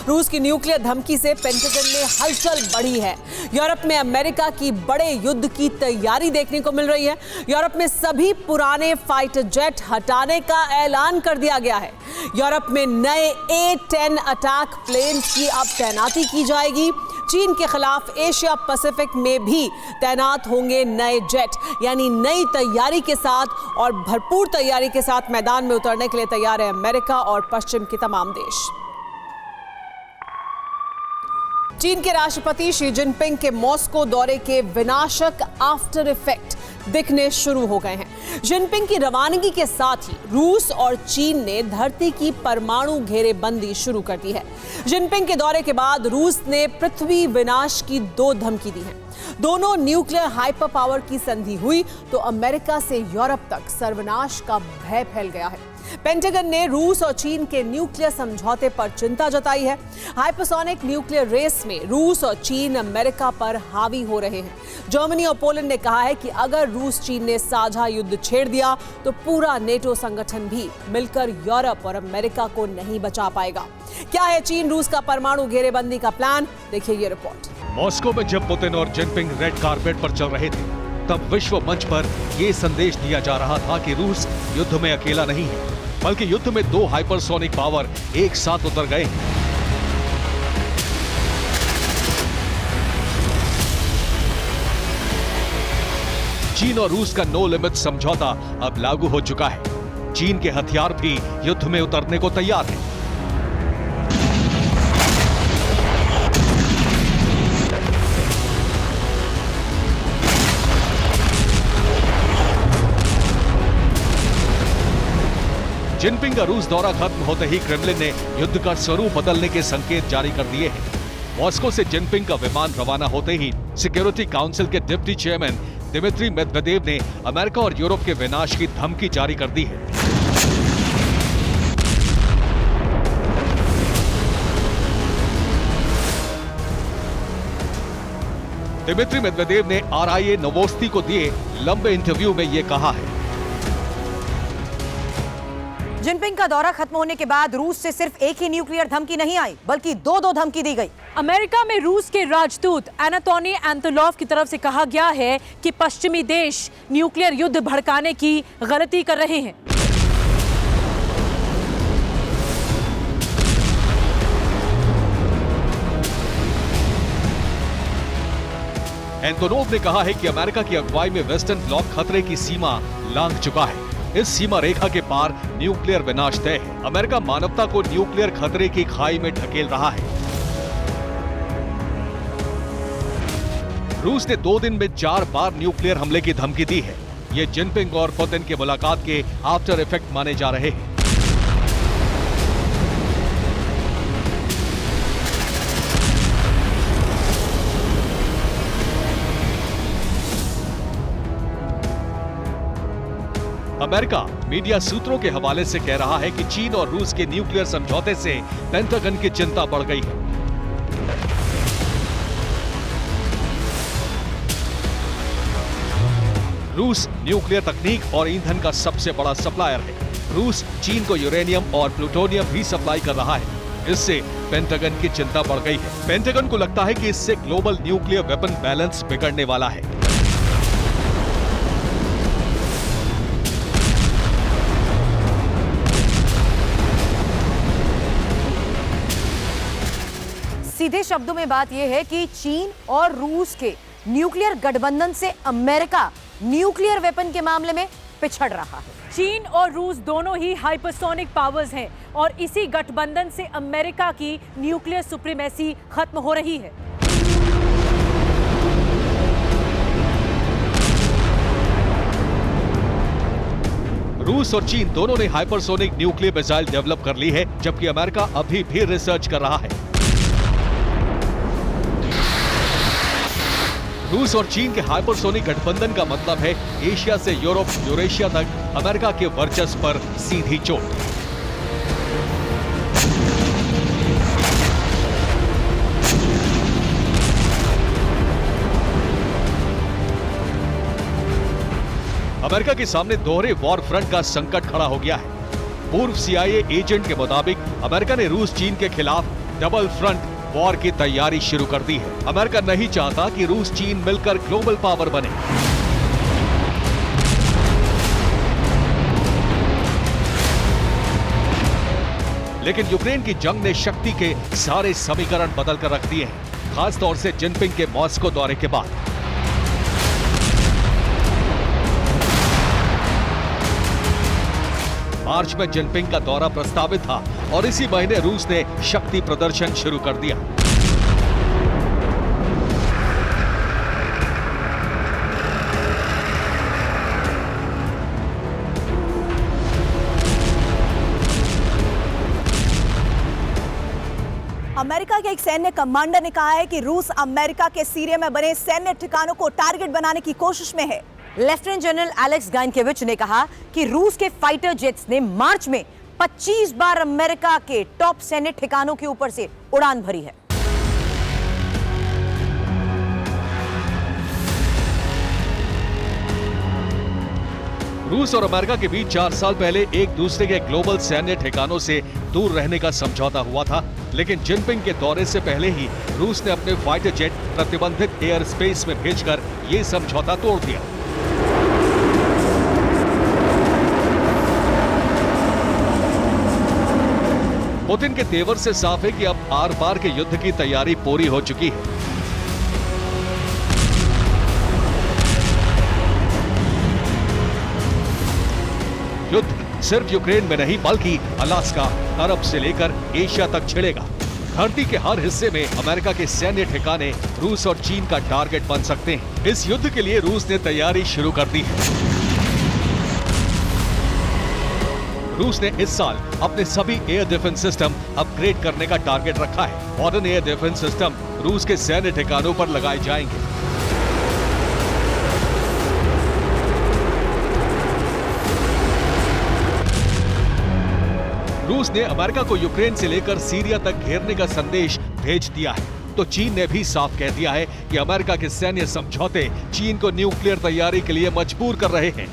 रूस की न्यूक्लियर धमकी से पेंटागन में हलचल बढ़ी है। यूरोप में अमेरिका की बड़े युद्ध की तैयारी देखने को मिल रही है। यूरोप में सभी पुराने फाइटर जेट हटाने का ऐलान कर दिया गया है। यूरोप में नए A-10 अटैक प्लेन की अब तैनाती की जाएगी। चीन के खिलाफ एशिया पैसिफिक में भी तैनात होंगे नए जेट, यानी नई तैयारी के साथ और भरपूर तैयारी के साथ मैदान में उतरने के लिए तैयार है अमेरिका और पश्चिम के तमाम देश। चीन के राष्ट्रपति शी जिनपिंग के मॉस्को दौरे के विनाशक आफ्टर इफेक्ट दिखने शुरू हो गए हैं। जिनपिंग की रवानगी के साथ ही रूस और चीन ने धरती की परमाणु घेरेबंदी शुरू कर दी है। जिनपिंग के दौरे के बाद रूस ने पृथ्वी विनाश की 2 धमकी दी हैं। दोनों न्यूक्लियर हाइपर पावर की संधि हुई तो अमेरिका से यूरोप तक सर्वनाश का भय फैल गया है। पेंटागन ने रूस और चीन के न्यूक्लियर समझौते पर चिंता जताई है। हाइपरसोनिक न्यूक्लियर रेस में रूस और चीन अमेरिका पर हावी हो रहे हैं। जर्मनी और पोलैंड ने कहा है कि अगर रूस चीन ने साझा युद्ध छेड़ दिया तो पूरा नेटो संगठन भी मिलकर यूरोप और अमेरिका को नहीं बचा पाएगा। क्या है चीन रूस का परमाणु घेरेबंदी का प्लान? देखिए ये रिपोर्ट। मॉस्को में जब पुतिन और जिनपिंग रेड कारपेट पर चल रहे थे, तब विश्व मंच पर यह संदेश दिया जा रहा था कि रूस युद्ध में अकेला नहीं है, बल्कि युद्ध में 2 हाइपरसोनिक पावर एक साथ उतर गए हैं। चीन और रूस का नो लिमिट समझौता अब लागू हो चुका है। चीन के हथियार भी युद्ध में उतरने को तैयार हैं। जिनपिंग का रूस दौरा खत्म होते ही क्रेमलिन ने युद्ध का स्वरूप बदलने के संकेत जारी कर दिए हैं। मॉस्को से जिनपिंग का विमान रवाना होते ही सिक्योरिटी काउंसिल के डिप्टी चेयरमैन दिमित्री मेदवेदेव ने अमेरिका और यूरोप के विनाश की धमकी जारी कर दी है। दिमित्री मेदवेदेव ने RIA नोवोस्ती को दिए लंबे इंटरव्यू में यह कहा है। जिनपिंग का दौरा खत्म होने के बाद रूस से सिर्फ एक ही न्यूक्लियर धमकी नहीं आई, बल्कि 2 धमकी दी गई। अमेरिका में रूस के राजदूत एनाटोनी एंतोनोव की तरफ से कहा गया है कि पश्चिमी देश न्यूक्लियर युद्ध भड़काने की गलती कर रहे हैं। एंतोनोव ने कहा है कि अमेरिका की अगुवाई में वेस्टर्न ब्लॉक खतरे की सीमा लांघ चुका है। इस सीमा रेखा के पार न्यूक्लियर विनाश तय है। अमेरिका मानवता को न्यूक्लियर खतरे की खाई में ढकेल रहा है। रूस ने 2 दिन में 4 बार न्यूक्लियर हमले की धमकी दी है। ये जिनपिंग और पुतिन की मुलाकात के आफ्टर इफेक्ट माने जा रहे हैं। अमेरिका मीडिया सूत्रों के हवाले से कह रहा है कि चीन और रूस के न्यूक्लियर समझौते से पेंटागन की चिंता बढ़ गई है। रूस न्यूक्लियर तकनीक और ईंधन का सबसे बड़ा सप्लायर है। रूस चीन को यूरेनियम और प्लूटोनियम भी सप्लाई कर रहा है। इससे पेंटागन की चिंता बढ़ गई है। पेंटागन को लगता है कि इससे ग्लोबल न्यूक्लियर वेपन बैलेंस बिगड़ने वाला है। सीधे शब्दों में बात यह है कि चीन और रूस के न्यूक्लियर गठबंधन से अमेरिका न्यूक्लियर वेपन के मामले में पिछड़ रहा है। चीन और रूस दोनों ही हाइपरसोनिक पावर्स हैं और इसी गठबंधन से अमेरिका की न्यूक्लियर सुप्रीमेसी खत्म हो रही है। रूस और चीन दोनों ने हाइपरसोनिक न्यूक्लियर मिसाइल डेवलप कर ली है, जबकि अमेरिका अभी भी रिसर्च कर रहा है। रूस और चीन के हाइपरसोनिक गठबंधन का मतलब है एशिया से यूरोप, यूरेशिया तक अमेरिका के वर्चस्व पर सीधी चोट। अमेरिका के सामने दोहरे वॉर फ्रंट का संकट खड़ा हो गया है। पूर्व CIA एजेंट के मुताबिक अमेरिका ने रूस चीन के खिलाफ डबल फ्रंट वॉर की तैयारी शुरू कर दी है। अमेरिका नहीं चाहता कि रूस चीन मिलकर ग्लोबल पावर बने। लेकिन यूक्रेन की जंग ने शक्ति के सारे समीकरण बदल कर रख दिए हैं, खासतौर से जिनपिंग के मॉस्को दौरे के बाद। मार्च में जिनपिंग का दौरा प्रस्तावित था और इसी महीने रूस ने शक्ति प्रदर्शन शुरू कर दिया। अमेरिका के एक सैन्य कमांडर ने कहा है कि रूस अमेरिका के सीरिया में बने सैन्य ठिकानों को टारगेट बनाने की कोशिश में है। लेफ्टिनेंट जनरल एलेक्स गाइनकेविच ने कहा कि रूस के फाइटर जेट्स ने मार्च में 25 बार अमेरिका के टॉप सैन्य ठिकानों के ऊपर से उड़ान भरी है। रूस और अमेरिका के बीच 4 साल पहले एक दूसरे के ग्लोबल सैन्य ठिकानों से दूर रहने का समझौता हुआ था, लेकिन जिनपिंग के दौरे से पहले ही रूस ने अपने फाइटर जेट प्रतिबंधित एयर स्पेस में भेजकर ये समझौता तोड़ दिया। पुतिन के तेवर से साफ है कि अब आर पार के युद्ध की तैयारी पूरी हो चुकी है। युद्ध सिर्फ यूक्रेन में नहीं बल्कि अलास्का, अरब से लेकर एशिया तक छिड़ेगा। धरती के हर हिस्से में अमेरिका के सैन्य ठिकाने रूस और चीन का टारगेट बन सकते हैं। इस युद्ध के लिए रूस ने तैयारी शुरू कर दी है। रूस ने इस साल अपने सभी एयर डिफेंस सिस्टम अपग्रेड करने का टारगेट रखा है। मॉडर्न एयर डिफेंस सिस्टम रूस के सैन्य ठिकानों पर लगाए जाएंगे। रूस ने अमेरिका को यूक्रेन से लेकर सीरिया तक घेरने का संदेश भेज दिया है, तो चीन ने भी साफ कह दिया है कि अमेरिका के सैन्य समझौते चीन को न्यूक्लियर तैयारी के लिए मजबूर कर रहे हैं।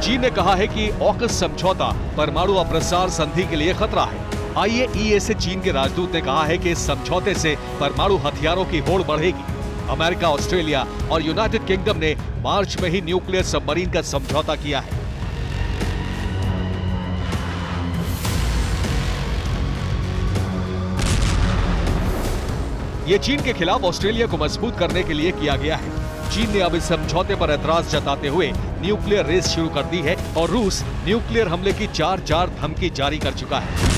चीन ने कहा है कि ऑकस समझौता परमाणु अप्रसार संधि के लिए खतरा है। IAEA से चीन के राजदूत ने कहा है कि इस समझौते से परमाणु हथियारों की होड़ बढ़ेगी। अमेरिका, ऑस्ट्रेलिया और यूनाइटेड किंगडम ने मार्च में ही न्यूक्लियर सबमरीन का समझौता किया है। ये चीन के खिलाफ ऑस्ट्रेलिया को मजबूत करने के लिए किया गया है। चीन ने अब इस समझौते पर ऐतराज जताते हुए न्यूक्लियर रेस शुरू कर दी है और रूस न्यूक्लियर हमले की 4 धमकी जारी कर चुका है।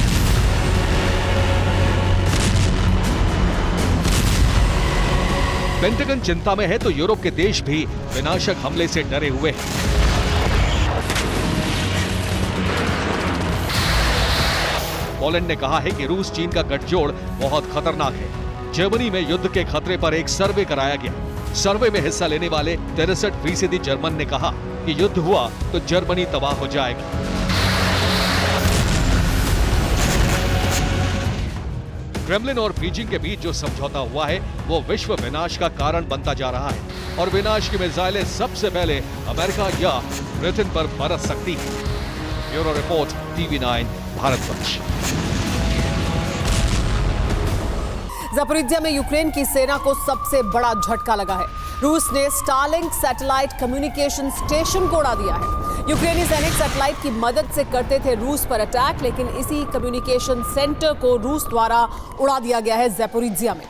पेंटागन चिंता में है तो यूरोप के देश भी विनाशक हमले से डरे हुए हैं। पोलैंड ने कहा है कि रूस चीन का गठजोड़ बहुत खतरनाक है। जर्मनी में युद्ध के खतरे पर एक सर्वे कराया गया। सर्वे में हिस्सा लेने वाले 63% जर्मन ने कहा कि युद्ध हुआ तो जर्मनी तबाह हो जाएगा। क्रेमलिन और बीजिंग के बीच जो समझौता हुआ है वो विश्व विनाश का कारण बनता जा रहा है और विनाश की मिसाइलें सबसे पहले अमेरिका या ब्रिटेन पर बरस सकती है। Bureau report, TV9 Bharatvarsh. ज़पोरिज्जिया में यूक्रेन की सेना को सबसे बड़ा झटका लगा है। रूस ने स्टारलिंक सैटेलाइट कम्युनिकेशन स्टेशन को उड़ा दिया है। यूक्रेनी सैनिक सैटेलाइट की मदद से करते थे रूस पर अटैक, लेकिन इसी कम्युनिकेशन सेंटर को रूस द्वारा उड़ा दिया गया है ज़पोरिज्जिया में।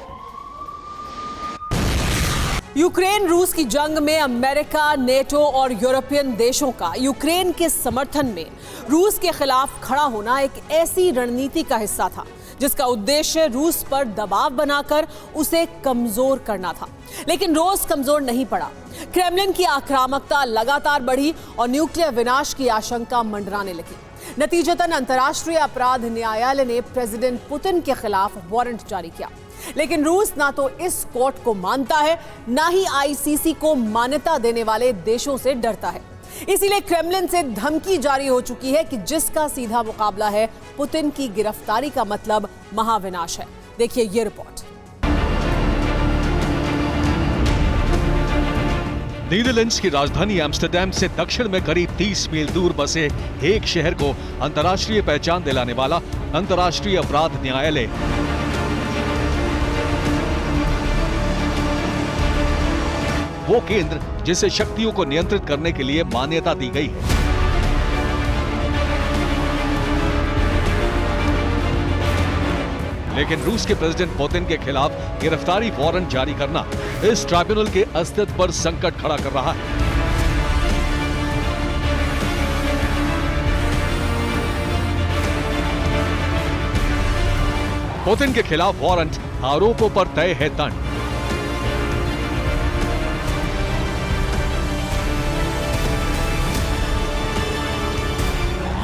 यूक्रेन रूस की जंग में अमेरिका, नेटो और यूरोपियन देशों का यूक्रेन के समर्थन में रूस के खिलाफ खड़ा होना एक ऐसी रणनीति का हिस्सा था जिसका उद्देश्य रूस पर दबाव बनाकर उसे कमजोर करना था। लेकिन रूस कमजोर नहीं पड़ा। क्रेमलिन की आक्रामकता लगातार बढ़ी और न्यूक्लियर विनाश की आशंका मंडराने लगी। नतीजतन अंतर्राष्ट्रीय अपराध न्यायालय ने प्रेसिडेंट पुतिन के खिलाफ वारंट जारी किया। लेकिन रूस ना तो इस कोर्ट को मानता है, ना ही ICC को मान्यता देने वाले देशों से डरता है। इसीलिए क्रेमलिन से धमकी जारी हो चुकी है कि जिसका सीधा मुकाबला है पुतिन की गिरफ्तारी का मतलब महाविनाश है। देखिए ये रिपोर्ट। नीदरलैंड्स की राजधानी एम्स्टर्डम से दक्षिण में करीब 30 मील दूर बसे एक शहर को अंतर्राष्ट्रीय पहचान दिलाने वाला अंतर्राष्ट्रीय अपराध न्यायालय वो केंद्र जिसे शक्तियों को नियंत्रित करने के लिए मान्यता दी गई है। लेकिन रूस के प्रेसिडेंट पुतिन के खिलाफ गिरफ्तारी वारंट जारी करना इस ट्राइब्यूनल के अस्तित्व पर संकट खड़ा कर रहा है। पुतिन के खिलाफ वारंट आरोपों पर तय है दंड।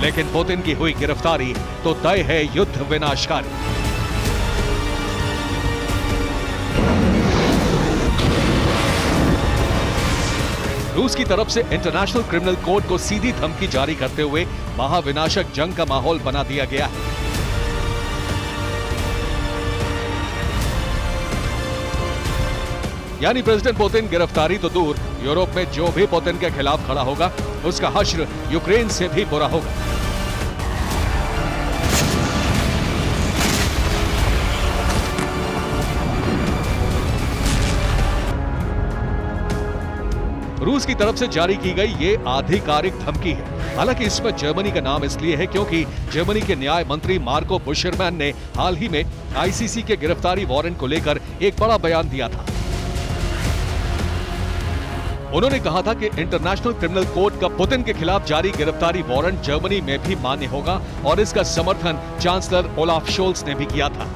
लेकिन पुतिन की हुई गिरफ्तारी तो तय है युद्ध विनाशकारी। रूस की तरफ से इंटरनेशनल क्रिमिनल कोर्ट को सीधी धमकी जारी करते हुए महाविनाशक जंग का माहौल बना दिया गया है। यानी प्रेसिडेंट पुतिन गिरफ्तारी तो दूर, यूरोप में जो भी पुतिन के खिलाफ खड़ा होगा उसका हश्र यूक्रेन से भी बुरा होगा। रूस की तरफ से जारी की गई ये आधिकारिक धमकी है। हालांकि इसमें जर्मनी का नाम इसलिए है क्योंकि जर्मनी के न्याय मंत्री मार्को बुशरमैन ने हाल ही में आईसीसी के गिरफ्तारी वारंट को लेकर एक बड़ा बयान दिया था। उन्होंने कहा था कि इंटरनेशनल क्रिमिनल कोर्ट का पुतिन के खिलाफ जारी गिरफ्तारी वारंट जर्मनी में भी मान्य होगा और इसका समर्थन चांसलर ओलाफ शोल्स ने भी किया था।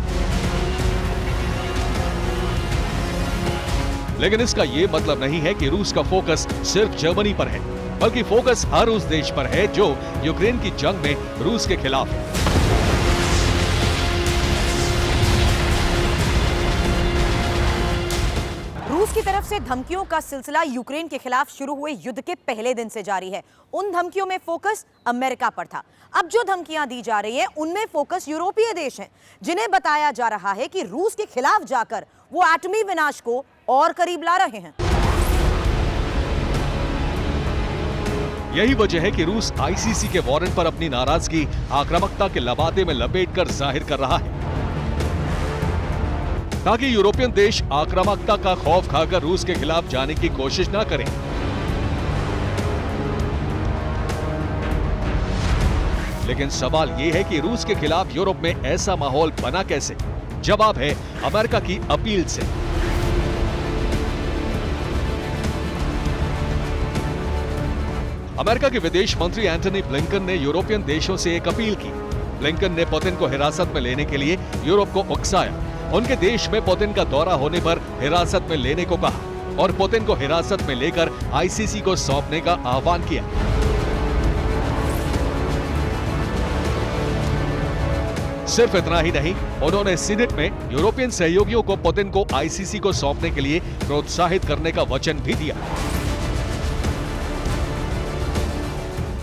लेकिन इसका यह मतलब नहीं है कि रूस का फोकस सिर्फ जर्मनी पर है, बल्कि फोकस हर उस देश पर है जो यूक्रेन की जंग में रूस के खिलाफ है। रूस की तरफ से धमकियों का सिलसिला यूक्रेन के खिलाफ शुरू हुए युद्ध के पहले दिन से जारी है। उन धमकियों में फोकस अमेरिका पर था। अब जो धमकियां दी जा रही है उनमें फोकस यूरोपीय देश हैं, जिन्हें बताया जा रहा है कि रूस के खिलाफ जाकर वो एटमी विनाश को और करीब ला रहे हैं। यही वजह है कि रूस आईसीसी के वारंट पर अपनी नाराजगी आक्रामकता के लबादे में लपेटकर जाहिर कर रहा है, ताकि यूरोपियन देश आक्रामकता का खौफ खाकर रूस के खिलाफ जाने की कोशिश ना करें। लेकिन सवाल यह है कि रूस के खिलाफ यूरोप में ऐसा माहौल बना कैसे? जवाब है अमेरिका की अपील से। अमेरिका के विदेश मंत्री एंटनी ब्लिंकन ने यूरोपियन देशों से एक अपील की। ब्लिंकन ने पुतिन को हिरासत में लेने के लिए यूरोप को उकसाया। उनके देश में पुतिन का दौरा होने पर हिरासत में लेने को कहा और पुतिन को हिरासत में लेकर आईसीसी को सौंपने का आह्वान किया। सिर्फ इतना ही नहीं, उन्होंने सीनेट में यूरोपियन सहयोगियों को पुतिन को आईसीसी को सौंपने के लिए प्रोत्साहित करने का वचन भी दिया,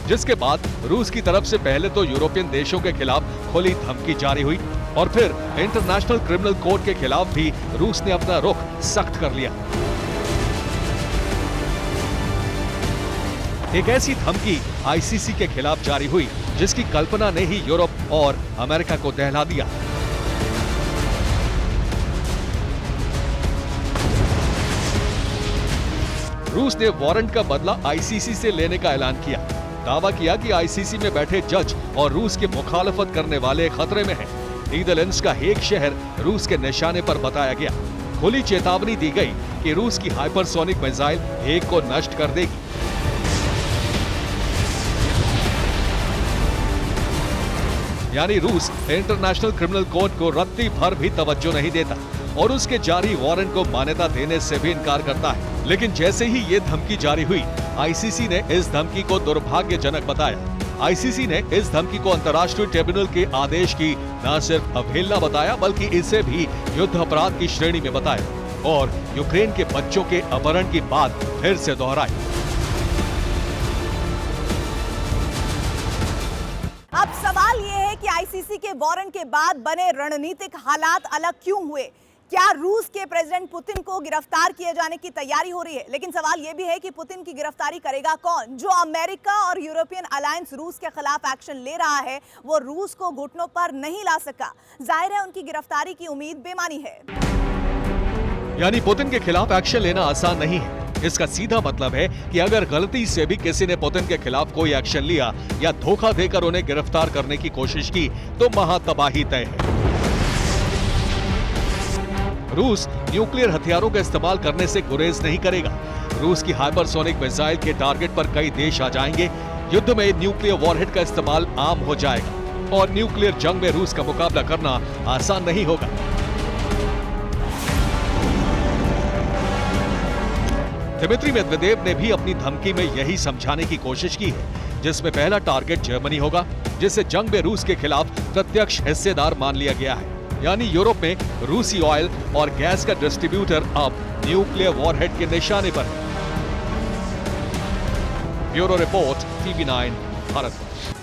जिसके बाद रूस की तरफ से पहले तो यूरोपियन देशों के खिलाफ खुली धमकी जारी हुई और फिर इंटरनेशनल क्रिमिनल कोर्ट के खिलाफ भी रूस ने अपना रुख सख्त कर लिया। एक ऐसी धमकी आईसीसी के खिलाफ जारी हुई जिसकी कल्पना ने ही यूरोप और अमेरिका को दहला दिया। रूस ने वारंट का बदला आईसीसी से लेने का ऐलान किया। दावा किया कि आईसीसी में बैठे जज और रूस की मुखालफत करने वाले खतरे में हैं। नीदरलैंड्स का एक शहर रूस के निशाने पर बताया गया। खुली चेतावनी दी गई कि रूस की हाइपरसोनिक मिसाइल हेग को नष्ट कर देगी। यानी रूस इंटरनेशनल क्रिमिनल कोर्ट को रत्ती भर भी तवज्जो नहीं देता और उसके जारी वारंट को मान्यता देने से भी इनकार करता है। लेकिन जैसे ही ये धमकी जारी हुई, आईसीसी ने इस धमकी को दुर्भाग्यजनक बताया। आईसीसी ने इस धमकी को अंतर्राष्ट्रीय ट्रिब्यूनल के आदेश की न सिर्फ अवहेलना बताया, बल्कि इसे भी युद्ध अपराध की श्रेणी में बताया और यूक्रेन के बच्चों के अपहरण की बात फिर से दोहराई। अब सवाल यह है कि आईसीसी के वारंट के बाद बने रणनीतिक हालात अलग क्यों हुए? क्या रूस के प्रेसिडेंट पुतिन को गिरफ्तार किए जाने की तैयारी हो रही है? लेकिन सवाल यह भी है कि पुतिन की गिरफ्तारी करेगा कौन? जो अमेरिका और यूरोपियन अलायंस रूस के खिलाफ एक्शन ले रहा है, वो रूस को घुटनों पर नहीं ला सका। जाहिर है उनकी गिरफ्तारी की उम्मीद बेमानी है। यानी पुतिन के खिलाफ एक्शन लेना आसान नहीं है। इसका सीधा मतलब है कि अगर गलती से भी किसी ने पुतिन के खिलाफ कोई एक्शन लिया या धोखा देकर उन्हें गिरफ्तार करने की कोशिश की तो महातबाही तय है। रूस न्यूक्लियर हथियारों का इस्तेमाल करने से गुरेज नहीं करेगा। रूस की हाइपरसोनिक मिसाइल के टारगेट पर कई देश आ जाएंगे। युद्ध में न्यूक्लियर वॉरहेड का इस्तेमाल आम हो जाएगा और न्यूक्लियर जंग में रूस का मुकाबला करना आसान नहीं होगा। दिमित्री मेदवेदेव ने भी अपनी धमकी में यही समझाने की कोशिश की है, जिसमें पहला टारगेट जर्मनी होगा, जिसे जंग में रूस के खिलाफ प्रत्यक्ष हिस्सेदार मान लिया गया है। यानी यूरोप में रूसी ऑयल और गैस का डिस्ट्रीब्यूटर अब न्यूक्लियर वॉरहेड के निशाने पर है। Bureau report, TV9 Bharat.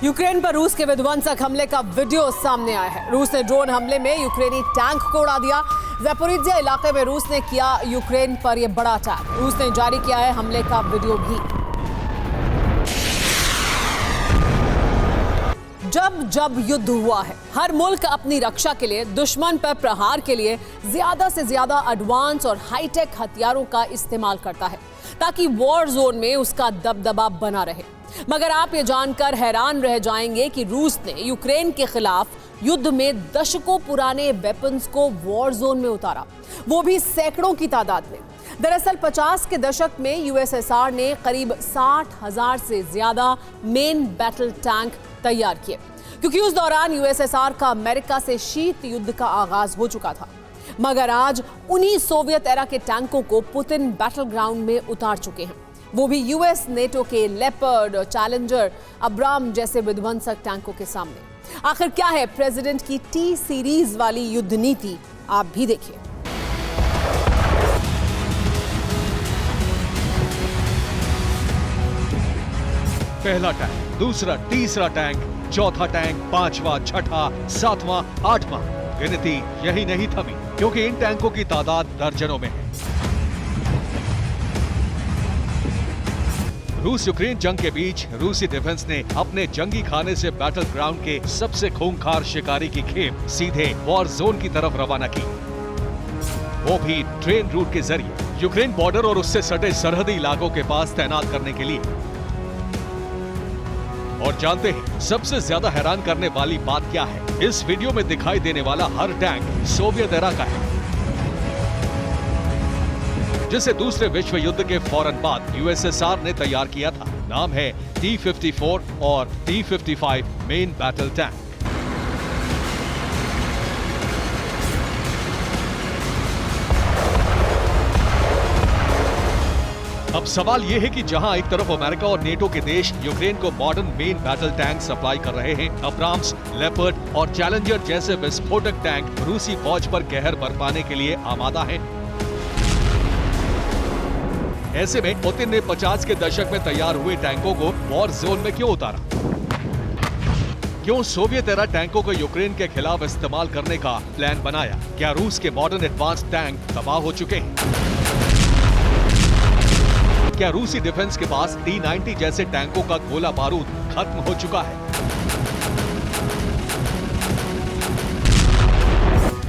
Ukraine पर रूस के विध्वंसक हमले का वीडियो सामने आया है। रूस ने ड्रोन हमले में यूक्रेनी टैंक को उड़ा दिया। ज़पोरिज्जिया इलाके में रूस ने किया यूक्रेन पर यह बड़ा अटैक। रूस ने जारी किया है हमले का वीडियो भी। जब युद्ध हुआ है, हर मुल्क अपनी रक्षा के लिए, दुश्मन पर प्रहार के लिए ज्यादा से ज्यादा एडवांस और हाईटेक हथियारों का इस्तेमाल करता है ताकि वॉर जोन में उसका दबदबा बना रहे। मगर आप ये जानकर हैरान रह जाएंगे कि रूस ने यूक्रेन के खिलाफ युद्ध में दशकों पुराने वेपन्स को वॉर जोन में उतारा, वो भी सैकड़ों की तादाद में। दरअसल 50 के दशक में यूएसएसआर ने करीब 60,000 से ज्यादा मेन बैटल टैंक तैयार किए, क्योंकि उस दौरान यूएसएसआर का अमेरिका से शीत युद्ध का आगाज हो चुका था। मगर आज उन्हीं सोवियत एरा के टैंकों को पुतिन बैटल ग्राउंड में उतार चुके हैं, वो भी यूएस नेटो के लेपर्ड, चैलेंजर, अब्राम जैसे विध्वंसक टैंकों के सामने। आखिर क्या है प्रेसिडेंट की टी सीरीज वाली युद्ध नीति, आप भी देखिए। पहला टैंक, दूसरा, तीसरा टैंक, चौथा टैंक, पांचवा, छठा, सातवां, आठवां। गिनती यही नहीं थमी, क्योंकि इन टैंकों की तादाद दर्जनों में है। रूस यूक्रेन जंग के बीच रूसी डिफेंस ने अपने जंगी खाने से बैटल ग्राउंड के सबसे खूंखार शिकारी की खेप सीधे वॉर जोन की तरफ रवाना की, वो भी ट्रेन रूट के जरिए यूक्रेन बॉर्डर और उससे सटे सरहदी इलाकों के पास तैनात करने के लिए। और जानते हैं सबसे ज्यादा हैरान करने वाली बात क्या है? इस वीडियो में दिखाई देने वाला हर टैंक सोवियत एरा का है, जिसे दूसरे विश्व युद्ध के फौरन बाद यूएसएसआर ने तैयार किया था। नाम है T-54 और T-55 मेन बैटल टैंक। अब सवाल यह है कि जहां एक तरफ अमेरिका और नेटो के देश यूक्रेन को modern main battle tank supply कर रहे हैं, अब्राम्स, लेपर्ड और चैलेंजर जैसे विस्फोटक टैंक रूसी फौज पर कहर बरपाने के लिए आमादा हैं। ऐसे में पुतिन ने 50 के दशक में तैयार हुए टैंकों को वॉर जोन में क्यों उतारा? क्यों सोवियत एरा टैंकों को यूक्रेन के खिलाफ इस्तेमाल करने का प्लान बनाया? क्या रूस के मॉडर्न एडवांस टैंक तबाह हो चुके हैं? क्या रूसी डिफेंस के पास T-90 जैसे टैंकों का गोला बारूद खत्म हो चुका है?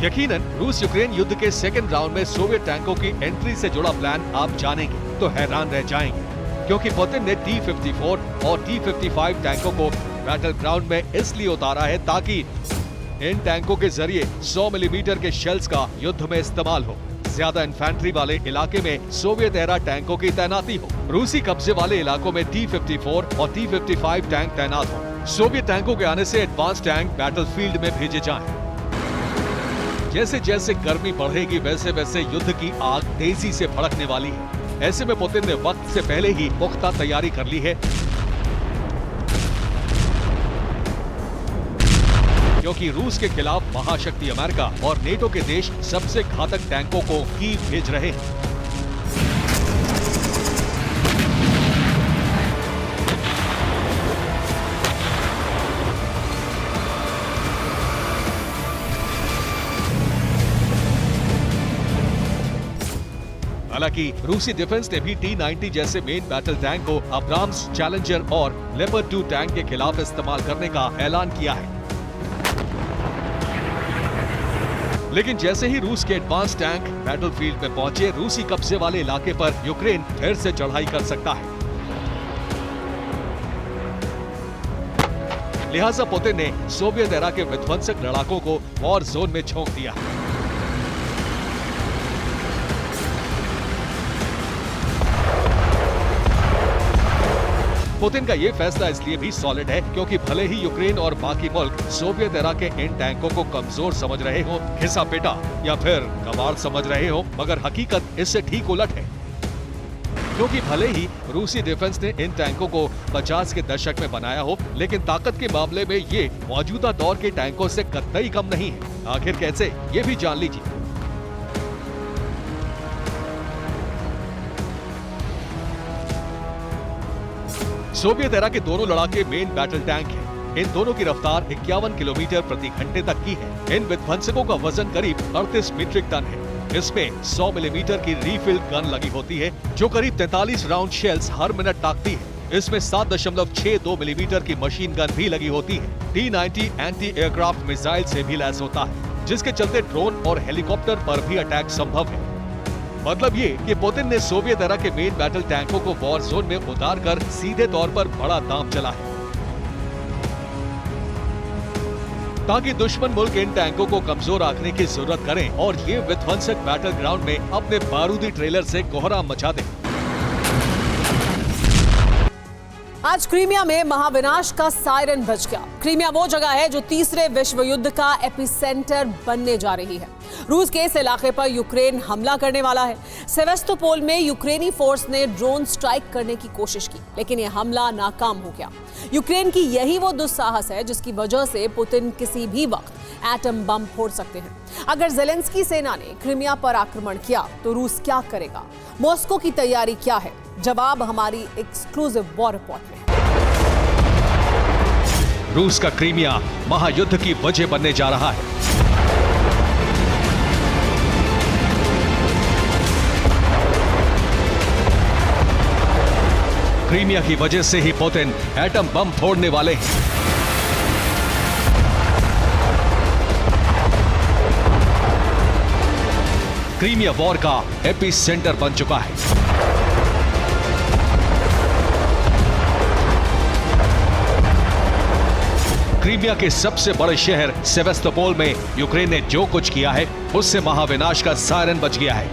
यकीनन रूस यूक्रेन युद्ध के सेकेंड राउंड में सोवियत टैंकों की एंट्री से जुड़ा प्लान आप जानेंगे तो हैरान रह जाएंगे, क्योंकि पुतिन ने T-54 और T-55 टैंकों को बैटल ग्राउंड में इसलिए उतारा है ताकि इन टैंकों के जरिए 100 मिलीमीटर के शेल्स का युद्ध में इस्तेमाल हो, ज्यादा इन्फेंट्री वाले इलाके में सोवियत एरा टैंकों की तैनाती हो, रूसी कब्जे वाले इलाकों में T-54 और T-55 टैंक तैनात हो। सोवियत टैंकों के आने से एडवांस टैंक बैटलफील्ड में भेजे जाएं। जैसे जैसे गर्मी बढ़ेगी वैसे वैसे युद्ध की आग तेजी से भड़कने वाली है। ऐसे में पुतिन ने वक्त से पहले ही पुख्ता तैयारी कर ली है, क्योंकि रूस के खिलाफ महाशक्ति अमेरिका और नेटो के देश सबसे घातक टैंकों को कीव भेज रहे हैं। हालांकि रूसी डिफेंस ने भी T-90 जैसे मेन बैटल टैंक को अब्राम्स, चैलेंजर और लेपर्ड 2 टैंक के खिलाफ इस्तेमाल करने का ऐलान किया है। लेकिन जैसे ही रूस के एडवांस टैंक बैटलफील्ड में पहुंचे, रूसी कब्जे वाले इलाके पर यूक्रेन फिर से चढ़ाई कर सकता है। लिहाजा पुतिन ने सोवियत एरा के विध्वंसक लड़ाकों को वॉर जोन में झोंक दिया। पुतिन का ये फैसला इसलिए भी सॉलिड है क्योंकि भले ही यूक्रेन और बाकी मुल्क सोवियत एरा के इन टैंकों को कमजोर समझ रहे हो, घिसा पेटा या फिर कबाड़ समझ रहे हो, मगर हकीकत इससे ठीक उलट है। क्योंकि भले ही रूसी डिफेंस ने इन टैंकों को 50 के दशक में बनाया हो, लेकिन ताकत के मामले में ये मौजूदा दौर के टैंकों से कतई कम नहीं है। आखिर कैसे, ये भी जान लीजिए। सोवियत एरा के दोनों लड़ाके मेन बैटल टैंक हैं। इन दोनों की रफ्तार 51 किलोमीटर प्रति घंटे तक की है। इन विध्वंसकों का वजन करीब 38 मीट्रिक टन है। इसमें 100 मिलीमीटर की रीफिल्ड गन लगी होती है जो करीब 43 राउंड शेल्स हर मिनट ताकती है। इसमें 7.62 मिलीमीटर की मशीन गन भी लगी होती है। T-90 एंटी एयरक्राफ्ट मिसाइल से भी लैस होता है, जिसके चलते ड्रोन और हेलीकॉप्टर पर भी अटैक संभव है। मतलब ये कि पुतिन ने सोवियत एरा के मेन बैटल टैंकों को वॉर जोन में उतारकर सीधे तौर पर बड़ा दांव चला है, ताकि दुश्मन मुल्क इन टैंकों को कमजोर आंकने की जरूरत करें और ये विध्वंसक बैटल ग्राउंड में अपने बारूदी ट्रेलर से कोहराम मचा दें। आज क्रीमिया में महाविनाश का सायरन बज गया। क्रीमिया वो जगह है जो तीसरे विश्व युद्ध का एपिसेंटर बनने जा रही है। रूस के इस इलाके पर यूक्रेन हमला करने वाला है। सेवेस्तोपोल में यूक्रेनी फोर्स ने ड्रोन स्ट्राइक करने की कोशिश की, लेकिन यह हमला नाकाम हो गया। यूक्रेन की यही वो दुस्साहस है जिसकी वजह से पुतिन किसी भी वक्त एटम बम फोड़ सकते हैं। अगर ज़ेलेंस्की सेना ने क्रीमिया पर आक्रमण किया तो रूस क्या करेगा? मॉस्को की तैयारी क्या है? जवाब हमारी एक्सक्लूसिव वॉर रिपोर्ट में। रूस का क्रीमिया महायुद्ध की वजह बनने जा रहा है। क्रीमिया की वजह से ही पुतिन एटम बम फोड़ने वाले हैं। क्रीमिया वॉर का एपिसेंटर बन चुका है। क्रीमिया के सबसे बड़े शहर सेवेस्तोपोल में यूक्रेन ने जो कुछ किया है, उससे महाविनाश का सायरन बज गया है।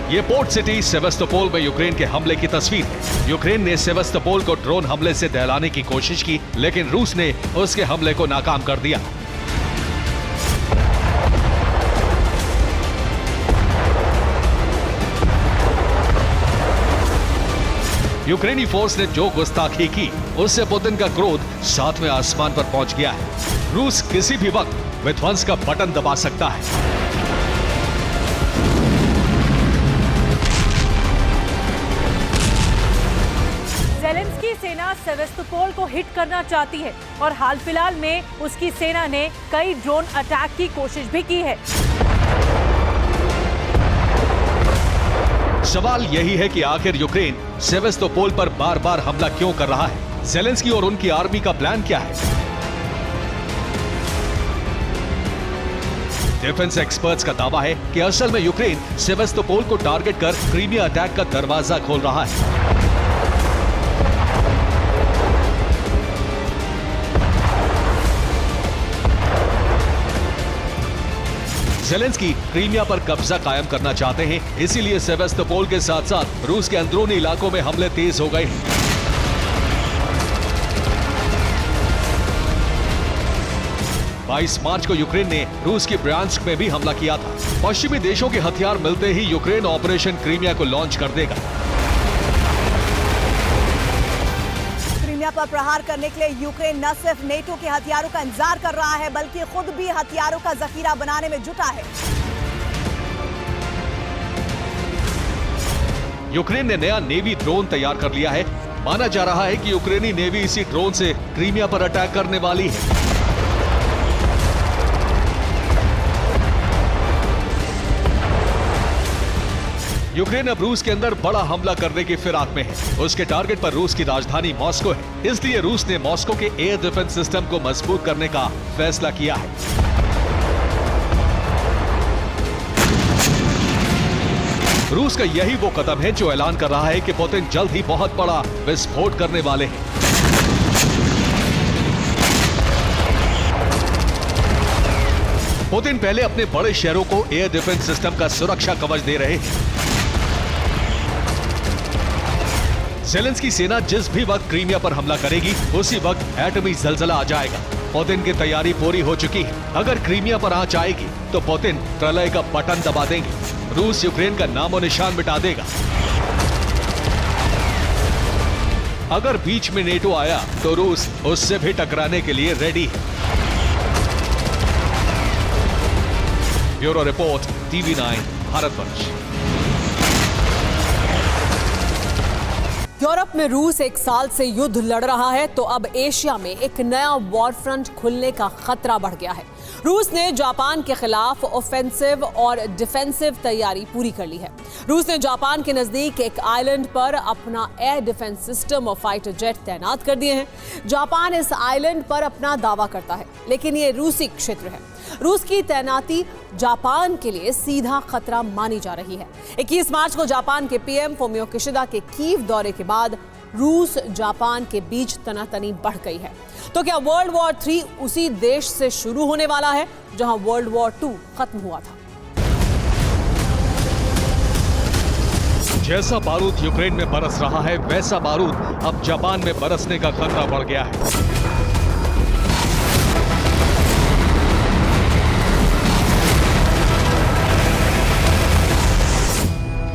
ये पोर्ट सिटी सेवेस्तोपोल में यूक्रेन के हमले की तस्वीर है। यूक्रेन ने सेवेस्तोपोल को ड्रोन हमले से दहलाने की कोशिश की, लेकिन रूस ने उसके हमले को नाकाम कर दिया। यूक्रेनी फोर्स ने जो गुस्ताखी की, उससे पुतिन का क्रोध 7वें आसमान पर पहुंच गया है। रूस किसी भी वक्त विध्वंस का बटन दबा सकता है। ज़ेलेंस्की सेना सेवेस्तोपोल को हिट करना चाहती है और हाल फिलहाल में उसकी सेना ने कई ड्रोन अटैक की कोशिश भी की है। सवाल यही है कि आखिर यूक्रेन सेवेस्तोपोल पर बार बार हमला क्यों कर रहा है? ज़ेलेंस्की और उनकी आर्मी का प्लान क्या है? डिफेंस एक्सपर्ट्स का दावा है कि असल में यूक्रेन सेवेस्तोपोल को टारगेट कर क्रीमिया अटैक का दरवाजा खोल रहा है। ज़ेलेंस्की क्रीमिया पर कब्जा कायम करना चाहते हैं, इसीलिए सेवेस्तोपोल के साथ साथ रूस के अंदरूनी इलाकों में हमले तेज हो गए हैं। मार्च को यूक्रेन ने रूस की ब्रांस्क में भी हमला किया था। पश्चिमी देशों के हथियार मिलते ही यूक्रेन ऑपरेशन क्रीमिया को लॉन्च कर देगा। क्रीमिया पर प्रहार करने के लिए यूक्रेन न सिर्फ नेटो के हथियारों का इंतजार कर रहा है, बल्कि खुद भी हथियारों का जखीरा बनाने में जुटा है। यूक्रेन ने नया नेवी ड्रोन तैयार कर लिया है। माना जा रहा है कि यूक्रेनी नेवी इसी ड्रोन से क्रीमिया पर अटैक करने वाली है। यूक्रेन अब रूस के अंदर बड़ा हमला करने की फिराक में है। उसके टारगेट पर रूस की राजधानी मॉस्को है, इसलिए रूस ने मॉस्को के एयर डिफेंस सिस्टम को मजबूत करने का फैसला किया है। रूस का यही वो कदम है जो ऐलान कर रहा है कि पुतिन जल्द ही बहुत बड़ा विस्फोट करने वाले हैं। पुतिन पहले अपने बड़े शहरों को एयर डिफेंस सिस्टम का सुरक्षा कवच दे रहे हैं। ज़ेलेंस्की सेना जिस भी वक्त क्रीमिया पर हमला करेगी, उसी वक्त एटमी जलजला आ जाएगा। पुतिन की तैयारी पूरी हो चुकी है। अगर क्रीमिया पर आंच आएगी तो पुतिन प्रलय का बटन दबा देंगे। रूस यूक्रेन का नामो निशान मिटा देगा। अगर बीच में नेटो आया तो रूस उससे भी टकराने के लिए रेडी है। Bureau report, TV9 Bharatvarsh. Europe में रूस एक साल से युद्ध लड़ रहा है, तो अब एशिया में एक नया वॉर फ्रंट खुलने का खतरा बढ़ गया है। रूस ने जापान के खिलाफ ऑफेंसिव और डिफेंसिव तैयारी पूरी कर ली है। रूस ने जापान के नजदीक एक आइलैंड पर अपना एयर डिफेंस सिस्टम और फाइटर जेट तैनात कर दिए हैं। जापान इस आइलैंड पर अपना दावा करता है, लेकिन ये रूसी क्षेत्र है। रूस की तैनाती जापान के लिए सीधा खतरा मानी जा रही है। 21 मार्च को जापान के पीएम फुमियो किशिदा के कीव दौरे के बाद रूस जापान के बीच तनातनी बढ़ गई है। तो क्या वर्ल्ड वॉर 3 उसी देश से शुरू होने वाला है जहां वर्ल्ड वॉर 2 खत्म हुआ था? जैसा बारूद यूक्रेन में बरस रहा है, वैसा बारूद अब जापान में बरसने का खतरा बढ़ गया है।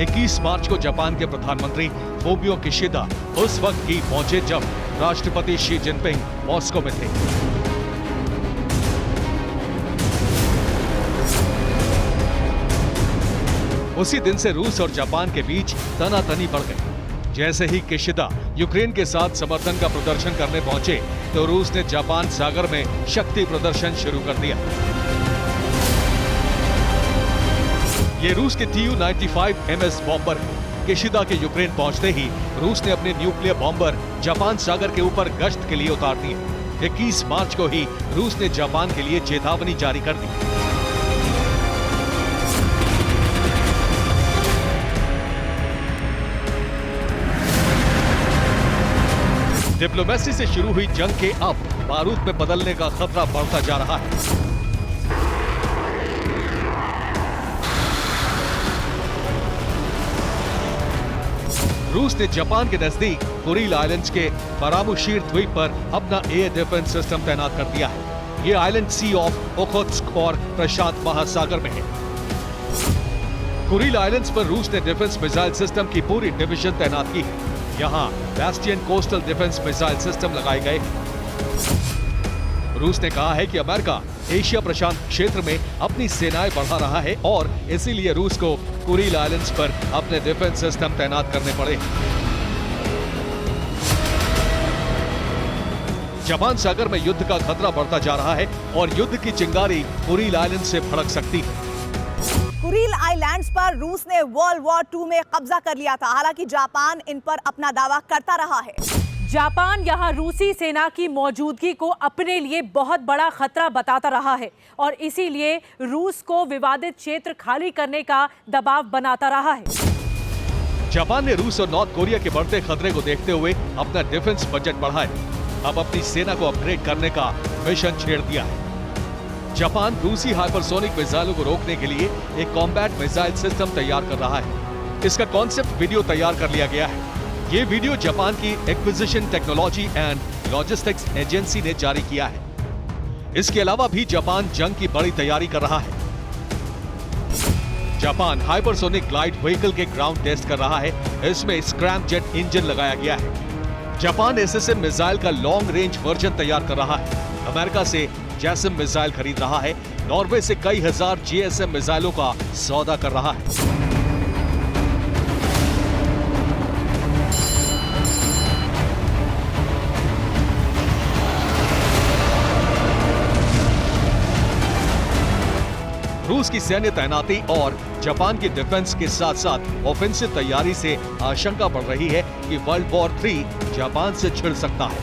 21 मार्च को जापान के प्रधानमंत्री फुमियो किशिदा उस वक्त ही पहुंचे जब राष्ट्रपति शी जिनपिंग मॉस्को में थे। उसी दिन से रूस और जापान के बीच तनातनी बढ़ गई। जैसे ही किशिदा यूक्रेन के साथ समर्थन का प्रदर्शन करने पहुंचे तो रूस ने जापान सागर में शक्ति प्रदर्शन शुरू कर दिया। ये रूस के Tu-95 MS बॉम्बर है। किशिदा के यूक्रेन पहुंचते ही रूस ने अपने न्यूक्लियर बॉम्बर जापान सागर के ऊपर गश्त के लिए उतार दिए। 21 मार्च को ही रूस ने जापान के लिए चेतावनी जारी कर दी। डिप्लोमेसी से शुरू हुई जंग के अब बारूद में बदलने का खतरा बढ़ता जा रहा है। रूस ने जापान के नजदीक कुरिल आइलैंड्स के परामुशीर द्वीप पर अपना एयर डिफेंस सिस्टम तैनात कर दिया है। ये आइलैंड सी ऑफ ओखोत्स्क और प्रशांत महासागर में है। कुरिल आइलैंड्स पर रूस ने डिफेंस मिसाइल सिस्टम की पूरी डिवीजन तैनात की है। यहाँ Bastian coastal defence missile system लगाए गए। रूस ने कहा है कि अमेरिका एशिया प्रशांत क्षेत्र में अपनी सेनाएं बढ़ा रहा है और इसीलिए रूस को कुरिल आइलैंड्स पर अपने डिफेंस सिस्टम तैनात करने पड़े। जापान सागर में युद्ध का खतरा बढ़ता जा रहा है और युद्ध की चिंगारी कुरिल आइलैंड से भड़क सकती है। कुरिल आइलैंड्स पर रूस ने वर्ल्ड वॉर 2 में कब्जा कर लिया था। हालांकि जापान इन पर अपना दावा करता रहा है। जापान यहां रूसी सेना की मौजूदगी को अपने लिए बहुत बड़ा खतरा बताता रहा है और इसीलिए रूस को विवादित क्षेत्र खाली करने का दबाव बनाता रहा है। जापान ने रूस और नॉर्थ कोरिया के बढ़ते खतरे को देखते हुए अपना डिफेंस बजट बढ़ाया। अब अपनी सेना को अपग्रेड करने का मिशन छेड़ दिया है। जापान रूसी हाइपरसोनिक मिसाइलों को रोकने के लिए एक कॉम्बैट मिसाइल सिस्टम तैयार कर रहा है। इसका कॉन्सेप्ट वीडियो तैयार कर लिया गया है। ये वीडियो जापान की acquisition technology and logistics agency ने जारी किया है। इसके अलावा भी जापान जंग की बड़ी तैयारी कर रहा है। जापान हाइपरसोनिक ग्लाइड व्हीकल के ग्राउंड टेस्ट कर रहा है। इसमें स्क्रैम जेट इंजन लगाया गया है। जापान एसएसएम मिसाइल का लॉन्ग रेंज वर्जन तैयार कर रहा है। अमेरिका से जैसम मिसाइल खरीद रहा है। नॉर्वे से कई हजार जीएसएम मिसाइलों का सौदा कर रहा है। रूस की सैन्य तैनाती और जापान की डिफेंस के साथ साथ ऑफेंसिव तैयारी से आशंका बढ़ रही है कि वर्ल्ड वॉर 3 जापान से छिड़ सकता है।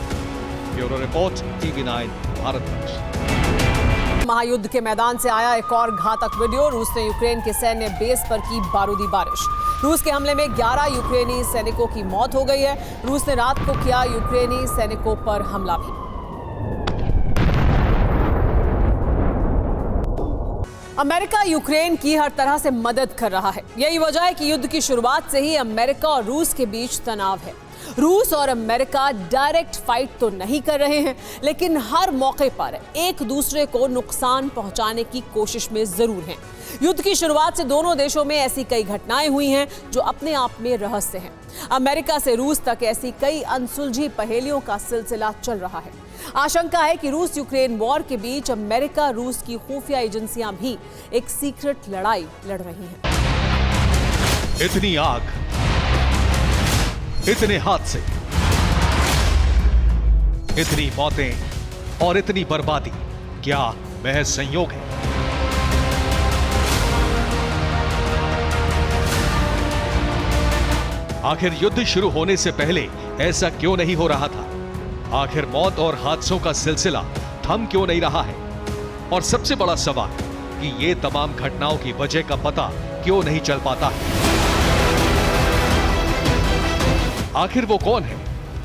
Bureau report, TV9 Bharatvarsh. महायुद्ध के मैदान से आया एक और घातक वीडियो। रूस ने यूक्रेन के सैन्य बेस पर की बारूदी बारिश। रूस के हमले में 11 यूक्रेनी सैनिकों की मौत हो गई है। रूस ने रात को किया यूक्रेनी सैनिकों पर हमला भी। अमेरिका यूक्रेन की हर तरह से मदद कर रहा है। यही वजह है कि युद्ध की शुरुआत से ही अमेरिका और रूस के बीच तनाव है। रूस और अमेरिका डायरेक्ट फाइट तो नहीं कर रहे हैं, लेकिन हर मौके पर एक दूसरे को नुकसान पहुंचाने की कोशिश में जरूर हैं। युद्ध की शुरुआत से दोनों देशों में ऐसी कई घटनाएं हुई हैं जो अपने आप में रहस्य हैं। अमेरिका से रूस तक ऐसी कई अनसुलझी पहेलियों का सिलसिला चल रहा है। आशंका है कि रूस यूक्रेन वॉर के बीच अमेरिका रूस की खुफिया एजेंसियां भी एक सीक्रेट लड़ाई लड़ रही हैं। इतनी आग, इतने हादसे, इतनी मौतें और इतनी बर्बादी, क्या महज संयोग है? आखिर युद्ध शुरू होने से पहले ऐसा क्यों नहीं हो रहा था? आखिर मौत और हादसों का सिलसिला थम क्यों नहीं रहा है? और सबसे बड़ा सवाल कि ये तमाम घटनाओं की वजह का पता क्यों नहीं चल पाता है? आखिर वो कौन है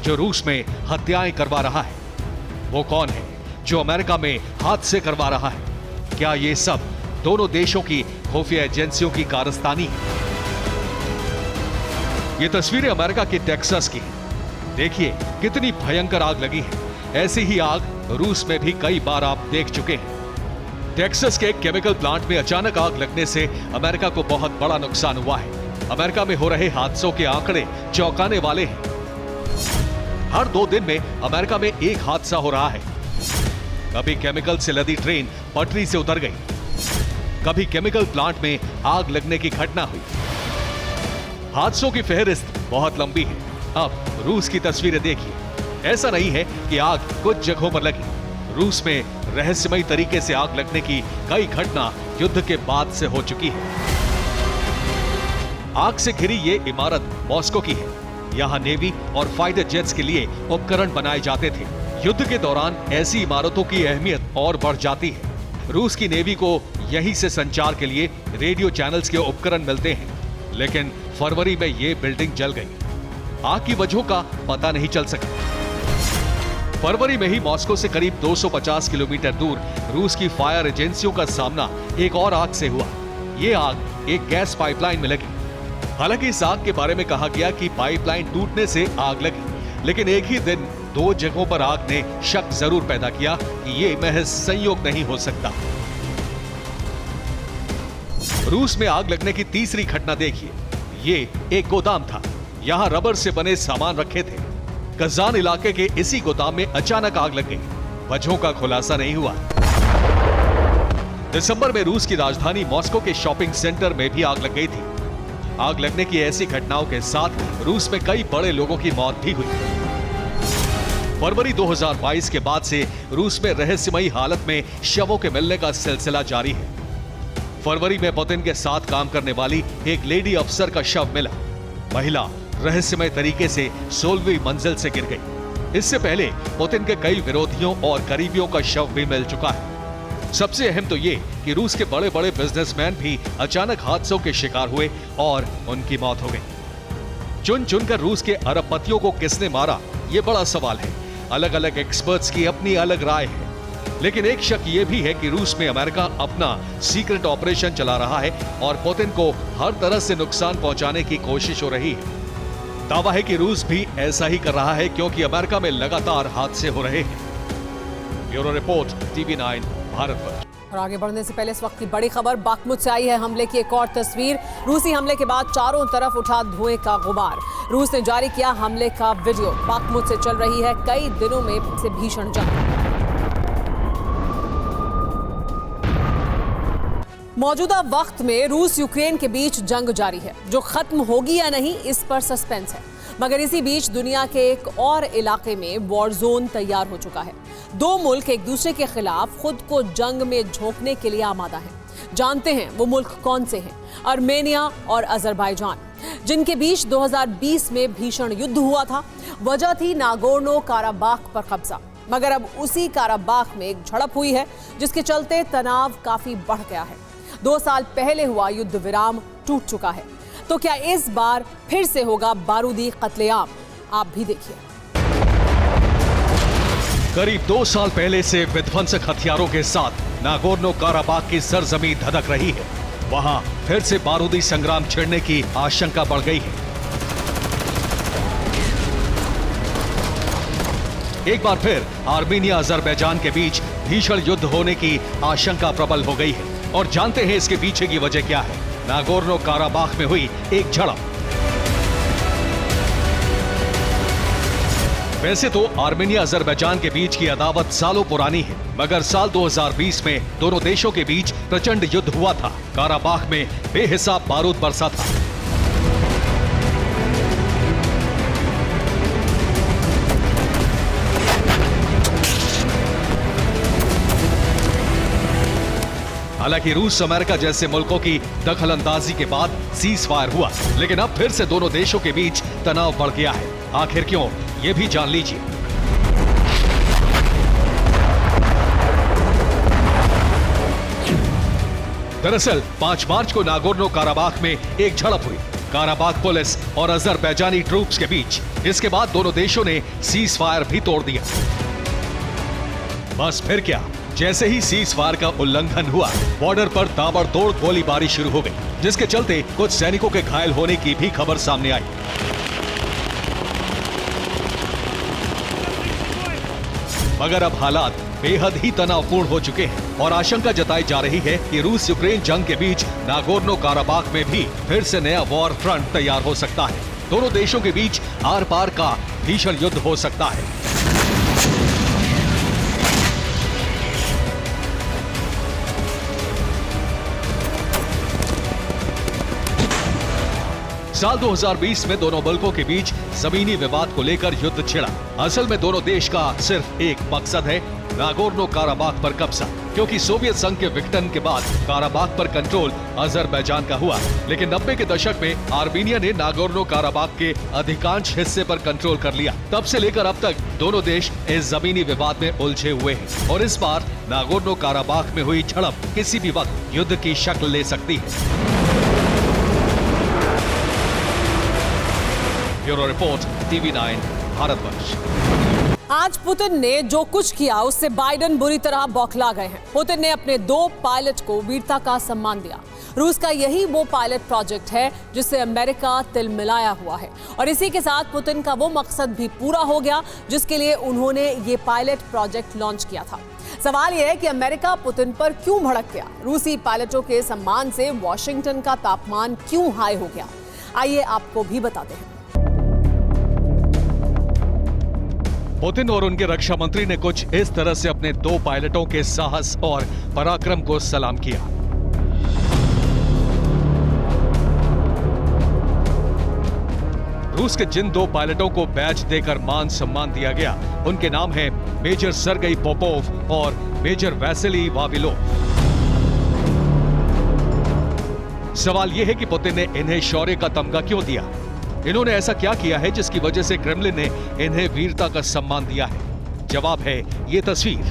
जो रूस में हत्याएं करवा रहा है? वो कौन है जो अमेरिका में हादसे करवा रहा है? क्या ये सब दोनों देशों की खुफिया एजेंसियों की कारस्तानी है? ये तस्वीरें अमेरिका के टेक्सास की हैं। देखिए कितनी भयंकर आग लगी है। ऐसी ही आग रूस में भी कई बार आप देख चुके हैं। टेक्सास के एक केमिकल प्लांट में अचानक आग लगने से अमेरिका को बहुत बड़ा नुकसान हुआ है। अमेरिका में हो रहे हादसों के आंकड़े चौंकाने वाले हैं। हर 2 दिन में अमेरिका में एक हादसा हो रहा है। कभी केमिकल से लदी ट्रेन पटरी से उतर गई, कभी केमिकल प्लांट में आग लगने की घटना हुई। हादसों की फहरिस्त बहुत लंबी है। अब रूस की तस्वीरें देखिए। ऐसा नहीं है कि आग कुछ जगहों पर लगी। रूस में रहस्यमयी तरीके से आग लगने की कई घटना युद्ध के बाद से हो चुकी है। आग से घिरी ये इमारत मॉस्को की है। यहाँ नेवी और फाइटर जेट्स के लिए उपकरण बनाए जाते थे। युद्ध के दौरान ऐसी इमारतों की अहमियत और बढ़ जाती है। रूस की नेवी को यहीं से संचार के लिए रेडियो चैनल्स के उपकरण मिलते हैं। लेकिन फरवरी में ये बिल्डिंग जल गई। आग की वजहों का पता नहीं चल सका। फरवरी में ही मॉस्को से करीब 250 किलोमीटर दूर रूस की फायर एजेंसियों का सामना एक और आग से हुआ। ये आग एक गैस पाइपलाइन में लगी। हालांकि इस आग के बारे में कहा गया कि पाइपलाइन टूटने से आग लगी, लेकिन एक ही दिन 2 जगहों पर आग ने शक जरूर पैदा किया कि ये महज संयोग नहीं हो सकता। रूस में आग लगने की तीसरी घटना देखिए। ये एक गोदाम था। यहाँ रबर से बने सामान रखे थे। कजान इलाके के इसी गोदाम में अचानक आग लग गई। वजहों का खुलासा नहीं हुआ। दिसंबर में रूस की राजधानी मॉस्को के शॉपिंग सेंटर में भी आग लग गई थी। आग लगने की ऐसी घटनाओं के साथ रूस में कई बड़े लोगों की मौत भी हुई। फरवरी 2022 के बाद से रूस में रहस्यमयी हालत में शवों के मिलने का सिलसिला जारी है। फरवरी में पुतिन के साथ काम करने वाली एक लेडी अफसर का शव मिला। महिला रहस्यमय तरीके से 16वीं मंजिल से गिर गई। इससे पहले पुतिन के कई विरोधियों और करीबियों का शव भी मिल चुका है। सबसे अहम तो ये कि रूस के बड़े बड़े बिजनेसमैन भी अचानक हादसों के शिकार हुए और उनकी मौत हो गई। चुन चुनकर रूस के अरबपतियों को किसने मारा, ये बड़ा सवाल है। अलग अलग एक्सपर्ट्स की अपनी अलग राय है। लेकिन एक शक ये भी है कि रूस में अमेरिका अपना सीक्रेट ऑपरेशन चला रहा है और पुतिन को हर तरह से नुकसान पहुंचाने की कोशिश हो रही है। दावा है कि रूस भी ऐसा ही कर रहा है क्योंकि अमेरिका में लगातार हादसे हो रहे हैं। Bureau report, TV9 Bharatvarsh. और आगे बढ़ने से पहले इस वक्त की बड़ी खबर बाखमुत से आई है। हमले की एक और तस्वीर। रूसी हमले के बाद चारों तरफ उठा धुएं का गुबार। रूस ने जारी किया हमले का वीडियो। बाखमुत से चल रही है कई दिनों में से भीषण जंग। मौजूदा वक्त में रूस यूक्रेन के बीच जंग जारी है। जो खत्म होगी या नहीं, इस पर सस्पेंस है। मगर इसी बीच दुनिया के एक और इलाके में वॉर जोन तैयार हो चुका है। 2 मुल्क एक दूसरे के खिलाफ खुद को जंग में झोंकने के लिए आमादा हैं। जानते हैं वो मुल्क कौन से हैं? आर्मेनिया और अजरबैजान, जिनके बीच 2020 में भीषण युद्ध हुआ था। वजह थी नागोर्नो काराबाख पर कब्जा। मगर अब उसी काराबाख में एक झड़प हुई है, जिसके चलते तनाव काफी बढ़ गया है। 2 साल पहले हुआ युद्ध विराम टूट चुका है। तो क्या इस बार फिर से होगा बारूदी कत्लेआम? आप भी देखिए। करीब 2 साल पहले से विध्वंसक हथियारों के साथ नागोर्नो काराबाख की सरजमीं धधक रही है। वहां फिर से बारूदी संग्राम छिड़ने की आशंका बढ़ गई है। एक बार फिर आर्मेनिया अजरबैजान के बीच भीषण युद्ध होने की आशंका प्रबल हो गई है। और जानते हैं इसके पीछे की वजह क्या है? नागोर्नो काराबाख में हुई एक झड़प। वैसे तो आर्मेनिया अजरबैजान के बीच की अदावत सालों पुरानी है, मगर साल 2020 में दोनों देशों के बीच प्रचंड युद्ध हुआ था। काराबाख में बेहिसाब बारूद बरसा था। हालांकि रूस अमेरिका जैसे मुल्कों की दखलंदाजी के बाद सीज फायर हुआ, लेकिन अब फिर से दोनों देशों के बीच तनाव बढ़ गया है। आखिर क्यों, ये भी जान लीजिए। दरअसल 5 मार्च को नागोर्नो काराबाख में एक झड़प हुई, काराबाख पुलिस और अजरबैजानी ट्रूप्स के बीच। इसके बाद दोनों देशों ने सीज फायर भी तोड़ दिया। बस फिर क्या, जैसे ही सीज फायर का उल्लंघन हुआ, बॉर्डर पर ताबड़तोड़ गोलीबारी शुरू हो गई, जिसके चलते कुछ सैनिकों के घायल होने की भी खबर सामने आई। मगर अब हालात बेहद ही तनावपूर्ण हो चुके हैं और आशंका जताई जा रही है कि रूस यूक्रेन जंग के बीच नागोर्नो काराबाख में भी फिर से नया वॉर फ्रंट तैयार हो सकता है। दोनों देशों के बीच आर पार का भीषण युद्ध हो सकता है। साल 2020 में दोनों मुल्कों के बीच जमीनी विवाद को लेकर युद्ध छिड़ा। असल में दोनों देश का सिर्फ एक मकसद है, नागोर्नो काराबाख पर कब्जा। क्योंकि सोवियत संघ के विघटन के बाद काराबाख पर कंट्रोल अजरबैजान का हुआ, लेकिन 90 के दशक में आर्मेनिया ने नागोर्नो काराबाख के अधिकांश हिस्से पर कंट्रोल कर लिया। तब से लेकर अब तक दोनों देश इस जमीनी विवाद में उलझे हुए हैं और इस बार नागोर्नो काराबाख में हुई झड़प किसी भी वक्त युद्ध की शक्ल ले सकती है। Bureau report, TV9 Bharatvarsh. आज पुतिन ने जो कुछ किया उससे बाइडेन बुरी तरह बौखला गए हैं। पुतिन ने अपने 2 पायलट को वीरता का सम्मान दिया। रूस का यही वो पायलट प्रोजेक्ट है जिससे अमेरिका तिलमिलाया हुआ है और इसी के साथ पुतिन का वो मकसद भी पूरा हो गया जिसके लिए उन्होंने ये पायलट प्रोजेक्ट लॉन्च किया था। सवाल यह है कि अमेरिका पुतिन पर क्यों भड़क गया? रूसी पायलटों के सम्मान से वॉशिंगटन का तापमान क्यों हाई हो गया? आइए आपको भी बताते हैं। पुतिन और उनके रक्षा मंत्री ने कुछ इस तरह से अपने 2 पायलटों के साहस और पराक्रम को सलाम किया। रूस के जिन 2 पायलटों को बैज देकर मान सम्मान दिया गया, उनके नाम हैं मेजर सर्गेई पोपोव और मेजर वैसिली वाविलोव। सवाल यह है कि पुतिन ने इन्हें शौर्य का तमगा क्यों दिया? इन्होंने ऐसा क्या किया है जिसकी वजह से क्रेमलिन ने इन्हें वीरता का सम्मान दिया है? जवाब है ये तस्वीर।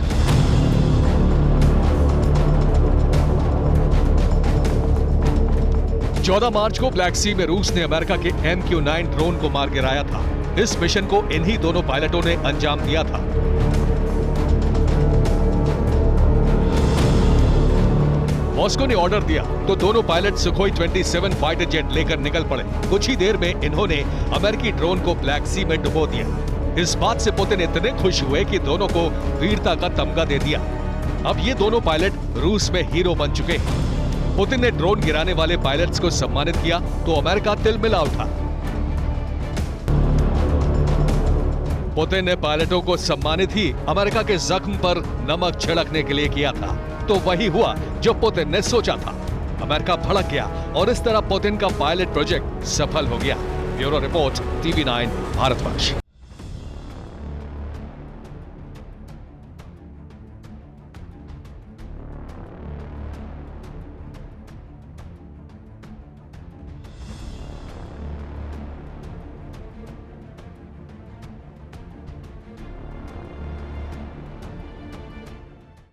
चौदह मार्च को ब्लैक सी में रूस ने अमेरिका के MQ-9 ड्रोन को मार गिराया था। इस मिशन को इन्हीं दोनों पायलटों ने अंजाम दिया था। मॉस्को ने ऑर्डर दिया तो दोनों पायलट सुखोई 27 फाइटर जेट लेकर निकल पड़े। कुछ ही देर में इन्होंने अमेरिकी ड्रोन को ब्लैक सी में डुबो दिया। इस बात से पुतिन इतने खुश हुए कि दोनों को वीरता का तमगा दे दिया। अब ये दोनों पायलट रूस में हीरो बन चुके हैं। पुतिन ने ड्रोन गिराने वाले पायलट्स को सम्मानित किया तो अमेरिका तिलमिला उठा। पुतिन ने पायलटों को सम्मानित ही अमेरिका के जख्म पर नमक छिड़कने के लिए किया था। तो वही हुआ जो पुतिन ने सोचा था। अमेरिका भड़क गया और इस तरह पुतिन का पायलट प्रोजेक्ट सफल हो गया। Bureau report, TV9 Bharatvarsh.